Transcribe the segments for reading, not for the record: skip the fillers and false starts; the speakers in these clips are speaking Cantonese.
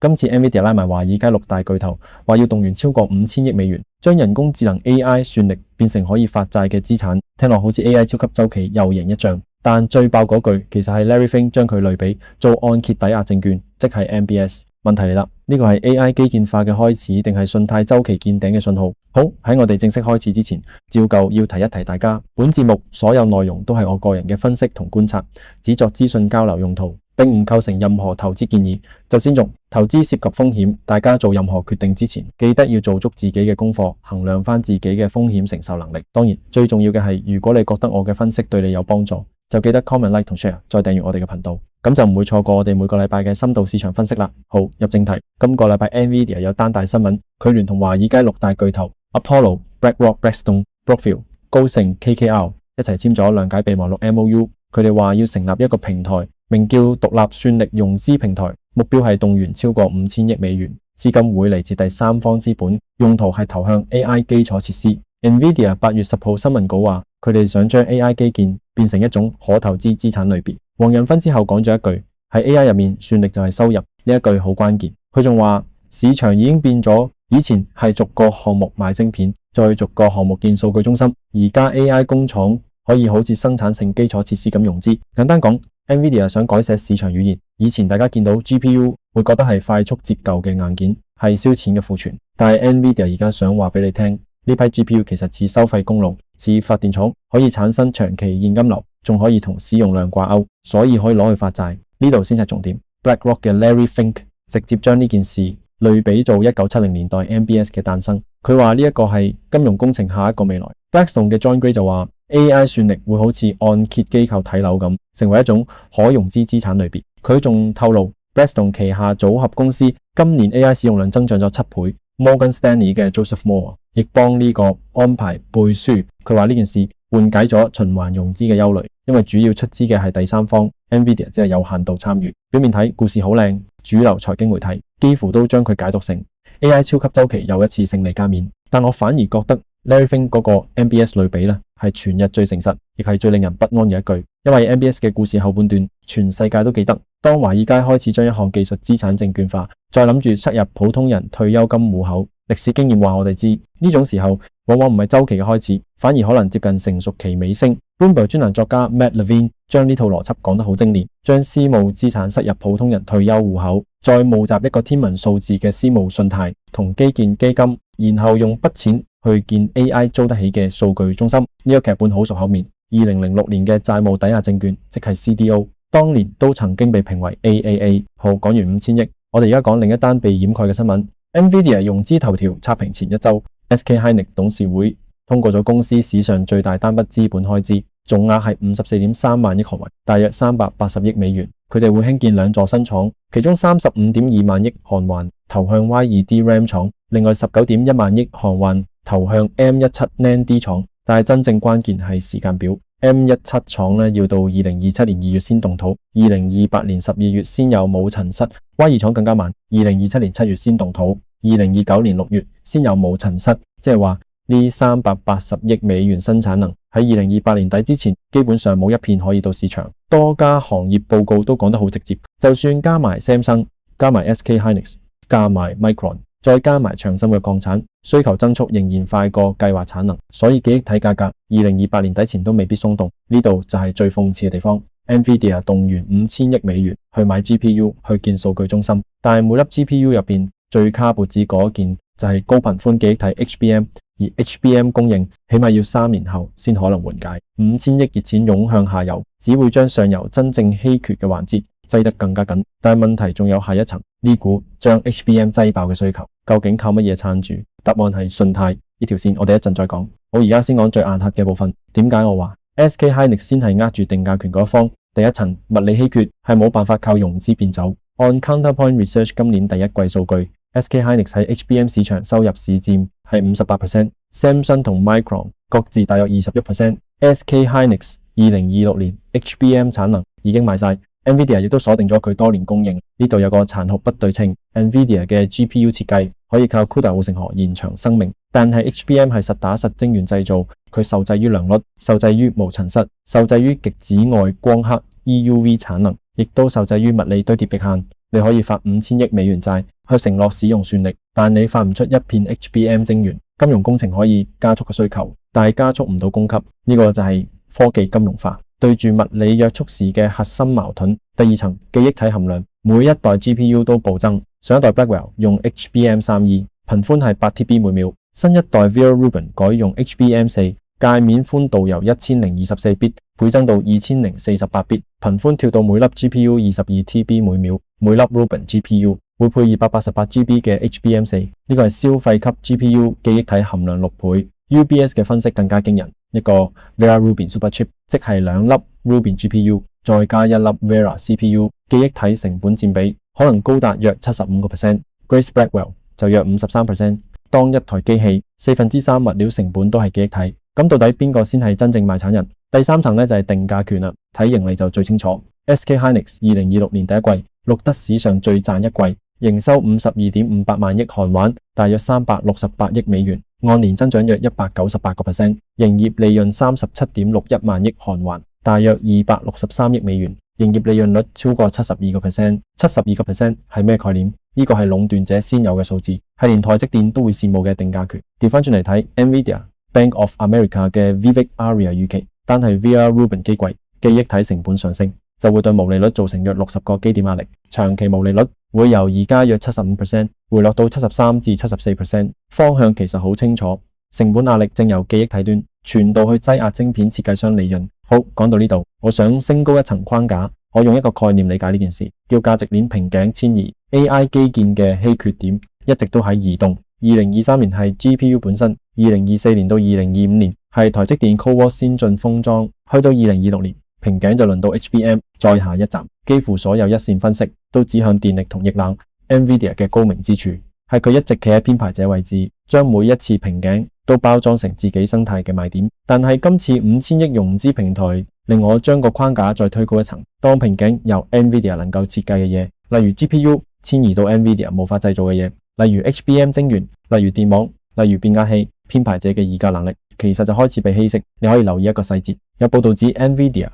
今次 NVIDIA 拉埋華爾街6大巨頭，話要動員超過5000億美元，將人工智能 AI 算力變成可以發債嘅資產。聽落好似 AI 超級週期又贏一仗，但最爆嗰句其實係 Larry Fink 將佢類比做按揭抵押證券，即係 MBS。問題嚟啦，呢個係 AI 基建化嘅開始，定係信貸週期見頂嘅信號？好，喺我哋正式開始之前，照舊要提一提大家，本節目所有內容都係我個人嘅分析同觀察，只作資訊交流用途，並唔構成任何投資建議。就先從投資涉及風險，大家做任何決定之前，記得要做足自己嘅功課，衡量翻自己嘅風險承受能力。當然，最重要嘅係，如果你覺得我嘅分析對你有幫助，就記得 comment、like 同 share， 再訂閱我哋嘅頻道，咁就唔會錯過我哋每個禮拜嘅深度市場分析啦。好，入正題，今個禮拜 NVIDIA 有單大新聞，佢聯同華爾街6大巨頭 Apollo、BlackRock、Blackstone、Brookfield、高盛、KKR 一齊簽咗諒解備忘錄 MOU， 佢哋話要成立一個平台，名叫獨立算力融資平台，目標係動員超過5000億美元，資金會嚟自第三方資本，用途係投向 AI 基礎設施。NVIDIA 8月10號新聞稿話，佢哋想將 AI 基建變成一種可投資資產類別。黃仁勳之後講咗一句，喺 AI 入面，算力就係收入，呢一句好關鍵。佢仲話市場已經變咗，以前係逐個項目買晶片，再逐個項目建數據中心，而家 AI 工廠可以好似生產性基礎設施咁融資。簡單講， NVIDIA 想改寫市場語言。以前大家見到 GPU 會覺得係快速折舊嘅硬件，係燒錢嘅庫存，但係 NVIDIA 而家想話俾你聽，呢批 GPU 其實似收費公路，似發電廠，可以產生長期現金流，仲可以同使用量掛鈎，所以可以攞去發債。呢度先係重點。BlackRock 嘅 Larry Fink 直接將呢件事類比做1970年代 MBS 嘅誕生，佢話呢一個係金融工程下一個未來。Blackstone 嘅 John Gray 就話 AI 算力會好似按揭機構睇樓咁，成為一種可融資資產類別。佢仲透露 Blackstone 旗下組合公司今年 AI 使用量增長咗7倍。Morgan Stanley 嘅 Joseph Moore 亦幫呢個安排背書，佢話呢件事緩解咗循環融資嘅憂慮，因為主要出資嘅係第三方 ，NVIDIA 只係有限度參與。表面睇故事好靚，主流財經媒體幾乎都將佢解讀成 AI 超級週期又一次勝利加冕，但我反而覺得 Larry Fink 嗰個 MBS 類比呢係全日最誠實，亦係最令人不安嘅一句，因為 MBS 嘅故事後半段全世界都記得，當華爾街開始將一項技術資產證券化，再諗住塞入普通人退休金戶口，歷史經驗話我哋知呢種時候往往唔係週期嘅開始，反而可能接近成熟期尾聲。Bloomberg 專欄作家 Matt Levine 將呢套邏輯講得好精煉，將私募資產塞入普通人退休戶口，再募集一個天文數字嘅私募信貸同基建基金，然後用筆錢去建 AI 租得起嘅數據中心。呢個劇本好熟口面。2006年嘅債務抵押證券，即係 CDO， 當年都曾經被評為 AAA。好，講完5000億，我哋而家講另一單被掩蓋嘅新聞。NVIDIA 融資頭條刷屏前一周 ，SK Hynix 董事會通過咗公司史上最大單筆資本開支，總額係54.3萬億韓元，大約380億美元。佢哋會興建2座新廠，其中35.2萬億韓元投向 Y2 DRAM 廠，另外19.1萬億韓元投向 M17 NAND D 廠。但係真正關鍵係時間表 ，M17 廠要到2027年2月先動土，2028年12月先有冇塵室。Y2 廠更加慢，2027年7月先動土，2029年6月先有冇塵室。即係話呢380億美元生產能喺2028年底之前，基本上冇一片可以到市場。多家行業報告都講得好直接，就算加埋 Samsung、加埋 SK Hynix、加埋 Micron，再加埋長鑫嘅礦產，需求增速仍然快過計劃產能，所以記憶體價格2028年底前都未必鬆動。呢度就係最諷刺嘅地方。NVIDIA 動員5000億美元去買 GPU 去建數據中心，但係每粒 GPU 入邊最卡脖子嗰件就係高頻寬記憶體 HBM， 而 HBM 供應起碼要3年後先可能緩解。5000億熱錢湧向下游，只會將上游真正稀缺嘅環節擠得更加緊。但係問題仲有下一層，呢股將 HBM 擠爆嘅需求究竟靠乜嘢撐住？答案係信貸。呢條線我哋一陣再講。我而家先講最硬核嘅部分。點解我話 SK Hynix 先係握住定價權嗰一方？第一層物理稀缺係冇辦法靠融資變走。按 Counterpoint Research 今年第一季數據， SK Hynix 喺 HBM 市場收入市佔係 58%， Samsung 同 Micron 各自大約 21%。SK Hynix 2026年 HBM 產能已經賣晒。NVIDIA 亦都鎖定咗佢多年供應，呢度有個殘酷不對稱。NVIDIA 嘅 GPU 設計可以靠 CUDA 護城河延長生命，但係 HBM 係實打實晶圓製造，佢受制於良率，受制於無塵室，受制於極紫外光刻 EUV 產能，亦都受制於物理堆疊極限。你可以發5000億美元債去承諾使用算力，但你發唔出一片 HBM 晶圓。金融工程可以加速個需求，但係加速唔到供給，呢個就係科技金融化。對住物理約束時嘅核心矛盾，第二層記憶體含量，每一代 GPU 都暴增。上一代 Blackwell 用 HBM3E，頻寬係8TB每秒，新一代 Vera Rubin 改用 HBM4，界面寬度由1024 bit 倍增到2048 bit，頻寬跳到每粒 GPU 22TB每秒，每粒 Rubin GPU會配288GB 嘅 HBM4，呢個係消費級 GPU 記憶體含量6倍。UBS 嘅分析更加驚人，一個 Vera Rubin Superchip 即係2粒 Rubin GPU 再加一粒 Vera CPU， 記憶體成本佔比可能高達約 75%，Grace Blackwell 就約 53%。當一台機器3/4物料成本都係記憶體，咁到底邊個先係真正賣產人？第三層呢就係定價權啦，睇盈利就最清楚。SK Hynix 2026年第一季錄得史上最賺一季，營收52.58萬億韓元，大約368億美元，按年增長約198%，營業利潤37.61萬億韓元，大約263億美元，營業利潤率超過72%。72% 係咩概念？呢個係壟斷者先有嘅數字，係連台積電都會羨慕嘅定價權。調翻轉嚟睇 ，NVIDIA、Bank of America 嘅 Vivek Arya 預期，單係 Vera Rubin 機櫃記憶體成本上升，就會對毛利率造成約60個基點壓力，長期毛利率會由而家約 75% 回落到73至 74%， 方向其實好清楚，成本壓力正由記憶體端傳導去擠壓晶片設計商利潤。好，講到呢度，我想升高一層框架，我用一個概念理解呢件事，叫價值鏈瓶頸遷移。AI 基建嘅稀缺點一直都喺移動。2023年係 GPU 本身，2024年到2025年係台積電 CoWoS 先進封裝，去到2026年瓶頸就輪到 HBM， 再下一站。幾乎所有一線分析都指向電力同液冷。NVIDIA 嘅高明之處係佢一直企喺編排者位置，將每一次瓶頸都包裝成自己生態嘅賣點。但係今次5000億融資平台令我將個框架再推高一層，當瓶頸由 NVIDIA 能夠設計嘅嘢，例如 GPU 遷移到 NVIDIA 無法製造嘅嘢，例如 HBM 晶圓，例如電網，例如變壓器，編排者嘅議價能力其實就開始被稀釋。你可以留意一個細節，有報道指 NVIDIA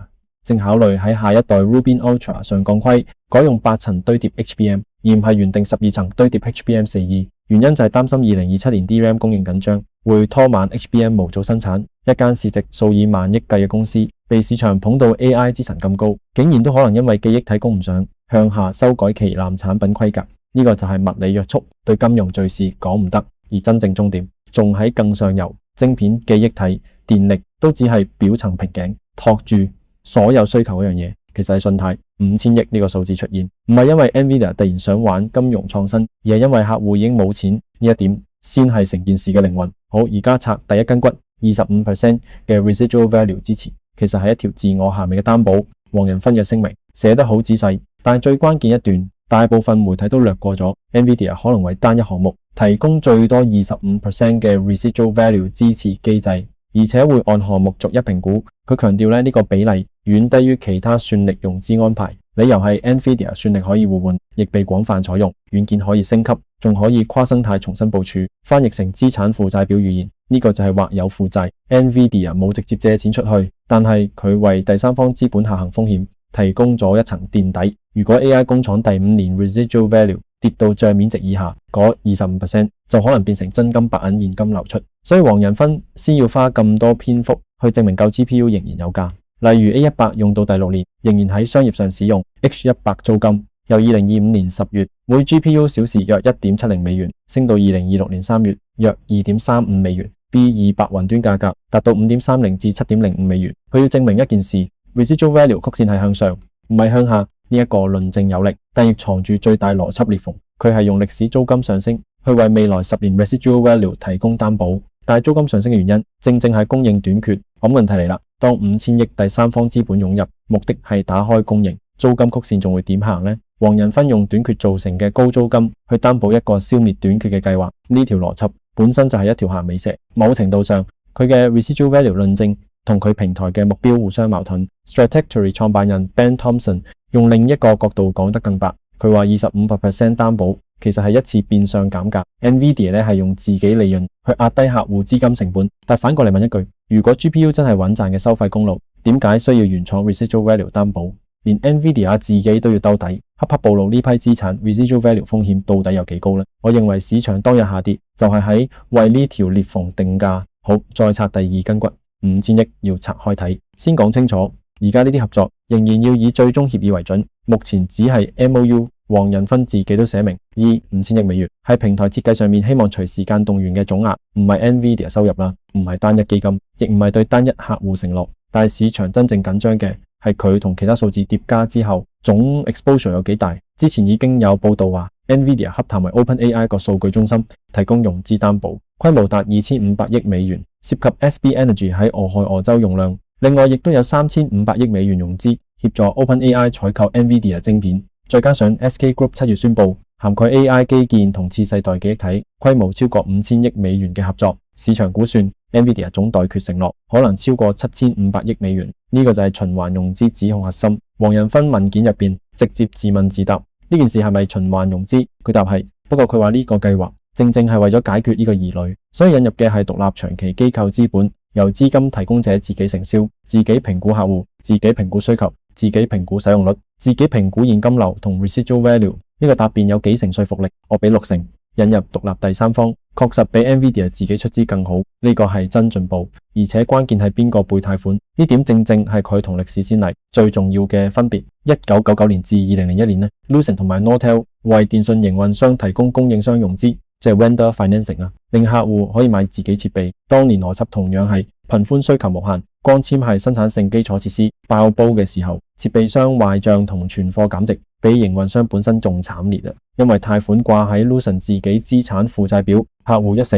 正考慮喺下一代 Rubin Ultra 上鋼盔改用8層堆疊 HBM， 而唔係原定12層堆疊 HBM4E。原因就係擔心2027年 DRAM 供應緊張，會拖慢 HBM 模組生產。一間市值數以萬億計嘅公司，被市場捧到 AI 之神咁高，竟然都可能因為記憶體供唔上，向下修改旗艦產品規格。呢個就係物理約束對金融敘事講唔得，而真正終點仲喺更上游，晶片、記憶體、電力都只係表層瓶頸，托住所有需求嗰樣嘢，其實係信貸5000億呢個數字出現，唔係因為 NVIDIA 突然想玩金融創新，而係因為客戶已經冇錢，呢一點先係成件事嘅靈魂。好，而家拆第一根骨，25% 嘅 residual value 支持，其實係一條自我限命嘅擔保。黃仁勳嘅聲明寫得好仔細，但係最關鍵一段，大部分媒體都略過咗。NVIDIA 可能為單一項目提供最多25% 嘅 residual value 支持機制，而且會按項目逐一評估。佢強調呢個比例遠低於其他算力融資安排，理由係 NVIDIA 算力可以互換，亦被廣泛採用，軟件可以升級，仲可以跨生態重新部署。翻譯成資產負債表語言，呢個就係或有負債。NVIDIA 冇直接借錢出去，但係佢為第三方資本下行風險提供咗一層墊底。如果 AI 工廠第5年 residual value 跌到賬面值以下，嗰 25% 就可能變成真金白銀現金流出。所以黃仁勳先要花咁多篇幅去證明舊 GPU 仍然有價。例如 A100 用到第6年，仍然喺商業上使用 H100 租金，由2025年10月每 GPU 小時約 1.70 美元，升到2026年3月約 2.35 美元。B200 雲端價格達到 5.30 至 7.05 美元。佢要證明一件事， residual value 曲線係向上，唔係向下。呢一個論證有力，但亦藏住最大邏輯裂縫。佢係用歷史租金上升去為未來10年 residual value 提供擔保，但係租金上升嘅原因正正係供應短缺。咁問題嚟啦，當5000億第三方資本湧入，目的係打開供應，租金曲線仲會點行呢？黃仁勳用短缺造成嘅高租金去擔保一個消滅短缺嘅計劃，呢條邏輯本身就係一條鹹尾蛇。某程度上，佢嘅 residual value 論證同佢平台嘅目標互相矛盾。Stratechery 創辦人 Ben Thompson 用另一個角度講得更白，佢話 25% 擔保其實係一次變相減價。NVIDIA 係用自己利潤去壓低客戶資金成本，但反過嚟問一句，如果 GPU 真係穩賺嘅收費公路，點解需要原廠 residual value 擔保？連 NVIDIA 自己都要兜底，黑黑暴露呢批資產 residual value 風險到底有幾高呢？我認為市場當日下跌就係喺為呢條裂縫定價。好，再拆第二根骨，5000億要拆開睇。先講清楚，而家呢啲合作仍然要以最終協議為準，目前只係 MOU。黃仁勳自己都寫明，5000億美元係平台設計上面希望隨時間動員嘅總額，唔係 NVIDIA 收入啦，唔係單一基金，亦唔係對單一客戶承諾。但係市場真正緊張嘅係佢同其他數字疊加之後總 exposure 有幾大。之前已經有報道話 NVIDIA 洽談為 OpenAI 個數據中心提供融資擔保，規模達2500億美元，涉及 SB Energy 喺俄亥俄州用量。另外亦都有3500億美元融資協助 OpenAI 採購 NVIDIA 晶片。再加上 SK Group 7月宣布涵蓋 AI 基建同次世代記憶體，規模超過5000億美元嘅合作，市場估算 NVIDIA 總代決承諾可能超過7500億美元。呢個就係循環融資指控核心。黃仁勳文件入邊直接自問自答，呢件事係咪循環融資？佢答係，不過佢話呢個計劃正正係為咗解決呢個疑慮，所以引入嘅係獨立長期機構資本，由資金提供者自己承銷，自己評估客戶，自己評估需求，自己評估使用率，自己評估現金流同 residual value。 呢個答辯有幾成說服力？我俾60%。引入獨立第三方確實比 NVIDIA 自己出資更好，呢個係真進步。而且關鍵係邊個背貸款，呢點正正係佢同歷史先例最重要嘅分別。1999年至2001年呢 Lucent 同埋 Nortel 為電信營運商提供供應商融資，即係 vendor financing，令客戶可以買自己設備。當年邏輯同樣係頻寬需求無限，光纖係生產性基礎設施，爆煲嘅時候，設備商壞賬同存貨減值，比營運商本身仲慘烈。因為貸款掛喺 Lucent 自己資產負債表，客戶一死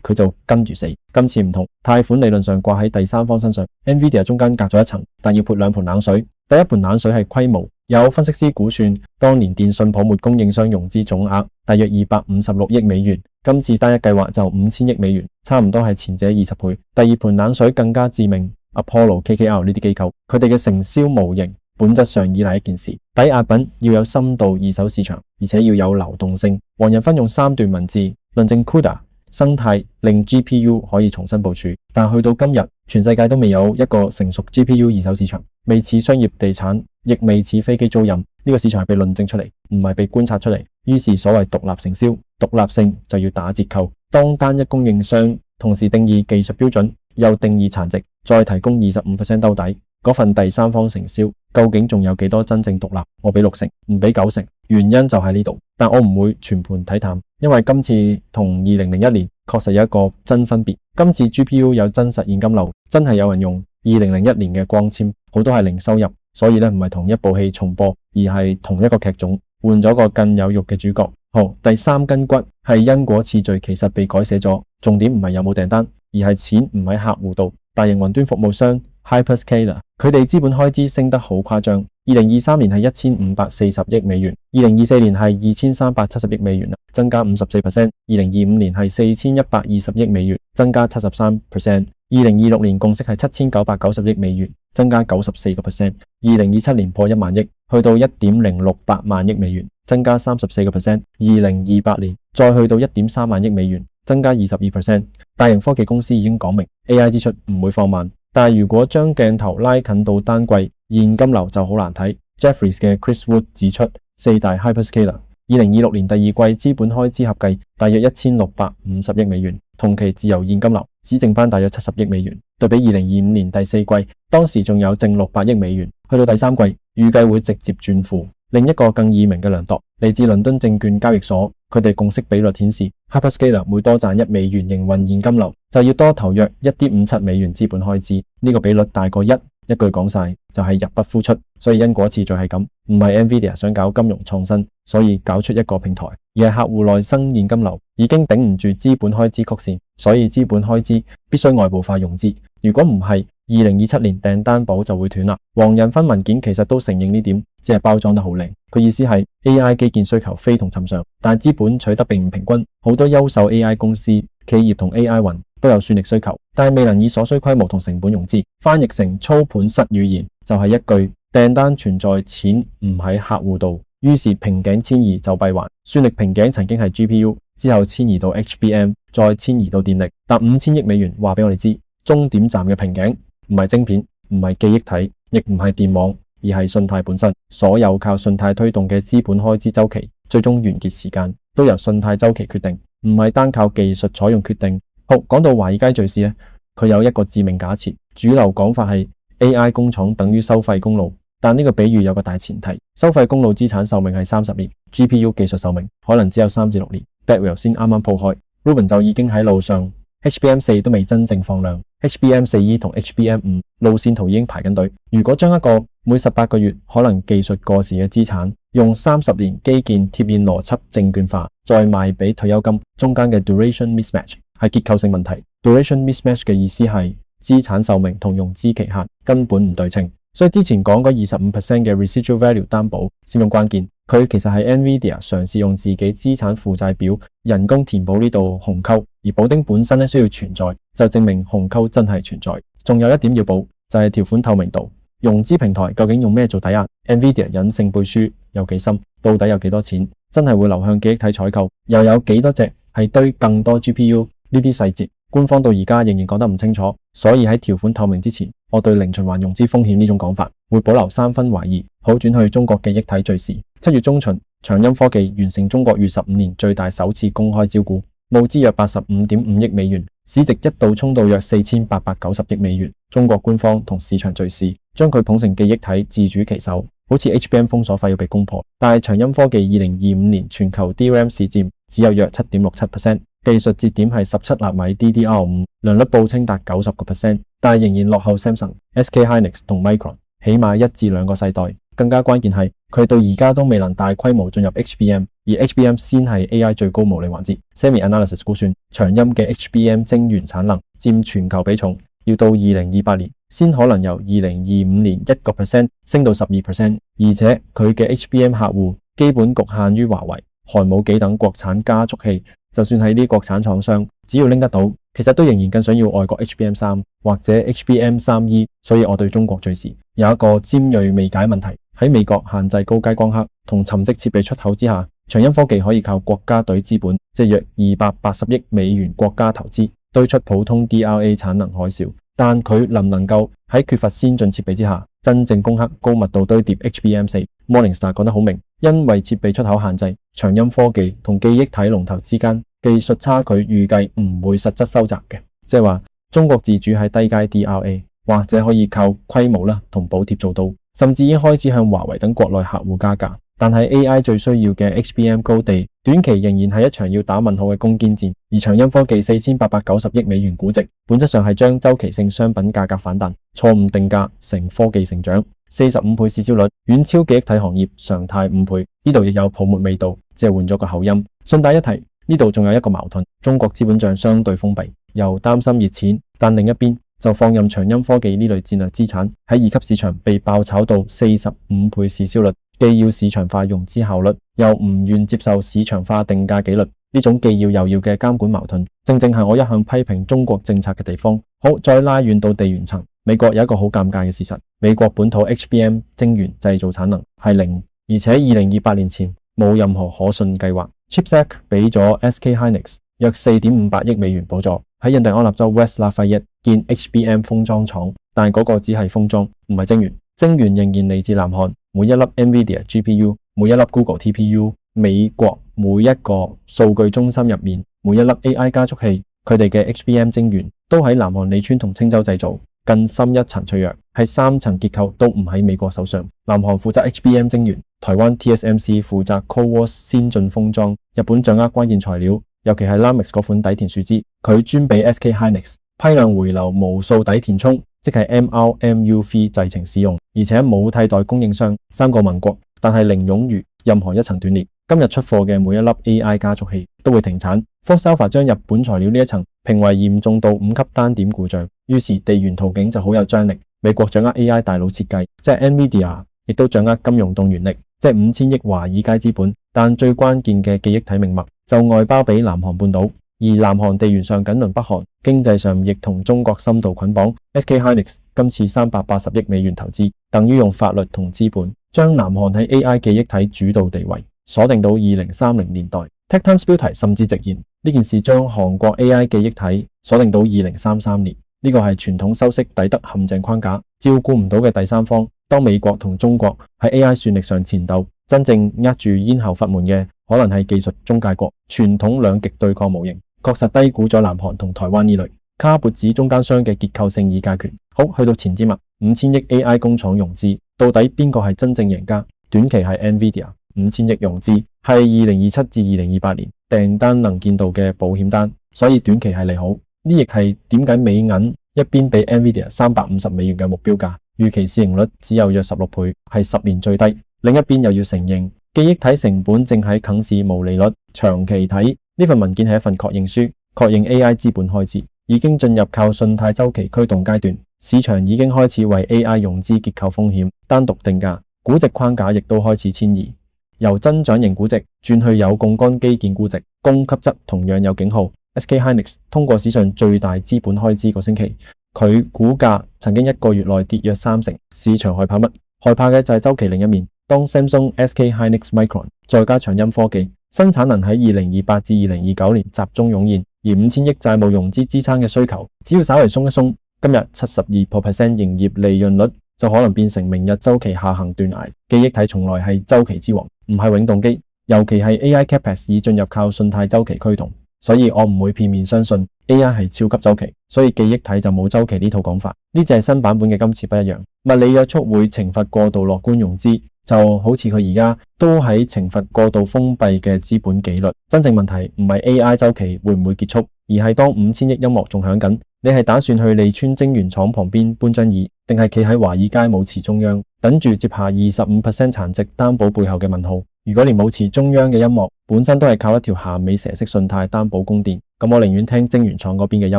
佢就跟住死。今次唔同，貸款理論上掛喺第三方身上， NVIDIA 中間隔咗一層，但要潑兩盆冷水。第一盆冷水係規模，有分析師估算當年電信泡沫供應商融資總額大約256億美元，今次單一計劃就5000億美元，差唔多係前者20倍。第二盆冷水更加致命，Apollo、KKR 呢啲機構，佢哋嘅承銷模型本質上依賴一件事，抵押品要有深度二手市場，而且要有流動性。黃仁勳用3段文字論證 CUDA 生態令 GPU 可以重新部署，但去到今日，全世界都未有一個成熟 GPU 二手市場，未似商業地產，亦未似飛機租賃。呢個市場係被論證出嚟，唔係被觀察出嚟。於是所謂獨立承銷，獨立性就要打折扣。當單一供應商同時定義技術標準，又定義殘值，再提供25% 兜底，嗰份第三方承銷究竟仲有幾多真正獨立？我俾60%，唔俾90%，原因就喺呢度。但我唔會全盤睇淡，因為今次同2001年確實有一個真分別。今次 GPU 有真實現金流，真係有人用2001年嘅光纖，好多係零收入，所以咧唔係同一部戲重播，而係同一個劇種換咗個更有肉嘅主角。好，第三根骨係因果次序其實被改寫咗，重點唔係有冇訂單，而係錢唔喺客戶度。大型雲端服務商 Hyperscaler 佢哋資本開支升得好誇張，2023年係1540億美元，2024年係2370億美元，增加54%，2025年係4120億美元，增加73%，2026年共識係7990億美元，增加94%，2027年破1萬億，去到1.068萬億美元，增加34%，2028年再去到1.3萬億美元，增加22%。大型科技公司已經講明 AI 支出唔會放慢，但係如果將鏡頭拉近到單季，現金流就好難睇。Jefferies 嘅 Chris Wood 指出，4大 Hyperscaler 2026年第二季資本開支合計大約1650億美元，同期自由現金流只剩翻大約70億美元，對比2025年第四季當時仲有剩600億美元，去到第三季預計會直接轉負。另一個更易明嘅量度嚟自倫敦證券交易所，佢哋共識比率顯示 Hyperscaler 每多賺1美元營運現金流，就要多投約1.57美元資本開支，呢個比率大過1，一句講晒就係入不敷出。所以因果次序係咁，唔係 NVIDIA 想搞金融創新，所以搞出一個平台，而係客戶內生現金流已經頂唔住資本開支曲線，所以資本開支必須外部化融資。如果唔係，2027年訂單簿就會斷啦。黃仁勳文件其實都承認呢點，只係包裝得好靚。佢意思係 AI 基建需求非同尋常，但資本取得並唔平均。好多優秀 AI 公司、企業同 AI 雲都有算力需求，但係未能以所需規模同成本融資。翻譯成操盤室語言就係一句：訂單存在，錢唔喺客戶度。於是瓶頸遷移就閉環。算力瓶頸曾經係 GPU， 之後遷移到 HBM， 再遷移到電力。但5000億美元話俾我哋知，終點站嘅瓶頸唔係晶片，唔係記憶體，亦唔係電網，而係信貸本身。所有靠信貸推動嘅資本開支周期，最終完結時間都由信貸周期決定，唔係單靠技術採用決定。好，講到華爾街敘事呢，佢有一個致命假設，主流講法係 AI 工廠等於收費公路，但呢個比喻有個大前提，收費公路資產壽命係30年 ，GPU 技術壽命可能只有3至6年。Blackwell 先啱啱鋪開 ，Rubin 就已經喺路上 ，HBM4 都未真正放量 ，HBM4E 同 HBM5 路線圖已經排緊隊。如果將一個每18個月可能技術過時嘅資產，用30年基建貼現邏輯證券化，再賣俾退休金，中間嘅 duration mismatch 係結構性問題。duration mismatch 嘅意思係資產壽命同融資期限根本唔對稱，所以之前講嗰25% 嘅 residual value 擔保先咁關鍵。佢其實係 NVIDIA 嘗試用自己資產負債表人工填補呢度鴻溝，而補丁本身需要存在，就證明鴻溝真係存在。仲有一點要補，就係條款透明度。融資平台究竟用咩做抵押 ？NVIDIA 隱性背書有幾深？到底有幾多錢？真係會流向記憶體採購？又有幾多隻係堆更多 GPU？呢啲細節，官方到而家仍然講得唔清楚。所以喺條款透明之前，我對零循環融資風險呢種講法會保留3分懷疑。好，轉去中國記憶體敘事。7月中旬，長鑫科技完成中國逾15年最大首次公開招股，募資約85.5億美元，市值一度衝到約4890億美元。中國官方同市場敘事將佢捧成記憶體自主旗手，好似 HBM 封鎖費要被攻破。但係長鑫科技2025年全球 DRAM 市佔只有約 7.67%， 技術節點係17納米 DDR5， 良率報稱達 90%， 但係仍然落後 Samsung、SK Hynix 同 Micron， 起碼1至2個世代。更加關鍵係佢到而家都未能大規模進入 HBM， 而 HBM 先係 AI 最高毛利環節。SemiAnalysis 估算長鑫嘅 HBM 晶圓產能佔全球比重要到2028年先可能由2025年1% 升到12%， 而且佢嘅 HBM 客戶基本局限於華為、寒武紀等國產加速器。就算係呢啲國產廠商，只要拎得到，其實都仍然更想要外國 HBM3 或者 HBM3E。所以我對中國敘事有一個尖銳未解問題。喺美國限制高階光刻同沉積設備出口之下，長鑫科技可以靠國家隊資本，即約280億美元國家投資，堆出普通 DRA 產能海嘯。但佢能唔能夠喺缺乏先進設備之下，真正攻克高密度堆疊 HBM4？ Morningstar 講得好明，因為設備出口限制，長鑫科技同記憶體龍頭之間技術差距預計唔會實質收窄嘅，即係話中國自主喺低階 DRA 或者可以靠規模同補貼做到，甚至已經開始向華為等國內客戶加價。但係 AI 最需要嘅 HBM 高地，短期仍然係一場要打問號嘅攻堅戰。而長鑫科技4890億美元估值，本質上係將周期性商品價格反彈錯誤定價成科技成長，45倍市銷率遠超記憶體行業常態5倍。呢度亦有泡沫味道，只係換咗個口音。順帶一提，呢度仲有一個矛盾，中國資本帳相對封閉，又擔心熱錢，但另一邊就放任長鑫科技呢類戰略資產喺2級市場被爆炒到45倍市銷率，既要市場化融資效率，又唔願接受市場化定價紀律。呢種既要又要嘅監管矛盾，正正係我一向批評中國政策嘅地方。好，再拉遠到地緣層，美國有一個好尷尬嘅事實，美國本土 HBM 晶圓製造產能係0，而且2028年前冇任何可信計劃。CHIPS Act 俾咗 SK Hynix約4.58億美元補助，喺印第安納州 West Lafayette 建 HBM 封裝廠，但係嗰個只係封裝，唔係晶圓。晶圓仍然嚟自南韓，每一粒 NVIDIA GPU， 每一粒 Google TPU， 美國每一個數據中心入面每一粒 AI 加速器，佢哋嘅 HBM 晶圓都喺南韓利川同青州製造。更深一層脆弱係3層結構都唔喺美國手上，南韓負責 HBM 晶圓，台灣 TSMC 負責 CoWoS 先進封裝，日本掌握關鍵材料，尤其係 Lamix 嗰款底田樹脂，佢專俾 SK Hynix 批量回流無數底田充，即係 MRMUV 製程使用，而且冇替代供應商，3個盟國，但係零冗餘，任何一層斷裂，今日出貨嘅每一粒 AI 加速器都會停產。Frost Alpha 將日本材料呢一層評為嚴重到5級單點故障，於是地緣途徑就好有張力。美國掌握 AI 大腦設計，即係 NVIDIA， 亦都掌握金融動員力，即係5000億華爾街資本，但最關鍵嘅記憶體命脈就外包俾南韓半島，而南韓地緣上緊鄰北韓，經濟上亦同中國深度捆綁。SK Hynix 今次380億美元投資，等於用法律同資本將南韓喺 AI 記憶體主導地位鎖定到2030年代。TechTimes 標題甚至直言呢件事將韓國 AI 記憶體鎖定到2033年。呢個係傳統修昔底德陷阱框架，照顧唔到嘅第三方。當美國同中國喺 AI 算力上纏鬥，真正握住咽喉閥門嘅可能係技術中介國。傳統兩極對抗模型確實低估咗南韓同台灣呢類卡脖子中間商嘅結構性議價權。好，去到前瞻5000億 AI 工廠融資，到底邊個係真正贏家？短期係 NVIDIA 5000億融資，係2027至2028年訂單能見度嘅保險單，所以短期係利好。呢亦係點解美銀一邊俾 NVIDIA $350嘅目標價，預期市盈率只有約16倍，係10年最低。另一邊又要承認，記憶體成本正喺啃噬毛利率。長期睇，呢份文件係一份確認書，確認 AI 資本開支已經進入靠信貸週期驅動階段，市場已經開始為 AI 融資結構風險單獨定價，估值框架亦都開始遷移，由增長型估值轉去有槓桿基建估值。供給側同樣有警號。SK Hynix 通過史上最大資本開支個星期，佢股價曾經1個月內跌約30%，市場害怕乜？害怕嘅就係週期另一面。當 Samsung、SK Hynix、Micron 再加長鑫科技，新產能喺2028至2029年集中湧現，而5000億債務融資支撐嘅需求，只要稍微鬆一鬆，今日72% 營業利潤率就可能變成明日週期下行斷崖。記憶體從來係週期之王，唔係永動機，尤其係 AI Capex 已進入靠信貸週期驅動。所以我唔會片面相信 AI 係超級週期，所以記憶體就冇週期呢套講法。呢隻係新版本嘅今次不一樣，物理約束會懲罰過度樂觀融資，就好似佢而家都喺懲罰過度封閉嘅資本紀律。真正問題唔係 AI 週期會唔會結束，而係當5000億音樂仲響緊，你係打算去利川晶圓廠旁邊搬張椅，定係企喺華爾街舞池中央等住接下25% 殘值擔保背後嘅問號？如果連舞池中央嘅音樂本身都係靠一條鹹尾蛇式信貸擔保供電，咁我寧願聽晶圓廠嗰邊嘅音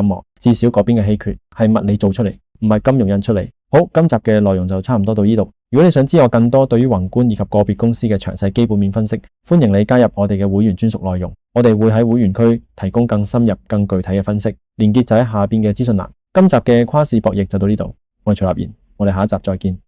樂，至少嗰邊嘅稀缺係物理做出嚟，唔係金融印出嚟。好，今集嘅內容就差唔多到呢度。如果你想知我更多對於宏觀以及個別公司嘅詳細基本面分析，歡迎你加入我哋嘅會員專屬內容。我哋會喺會員區提供更深入、更具體嘅分析，連結就喺下邊嘅資訊欄。今集嘅跨市博弈就到呢度，我係徐立言，我哋下一集再見。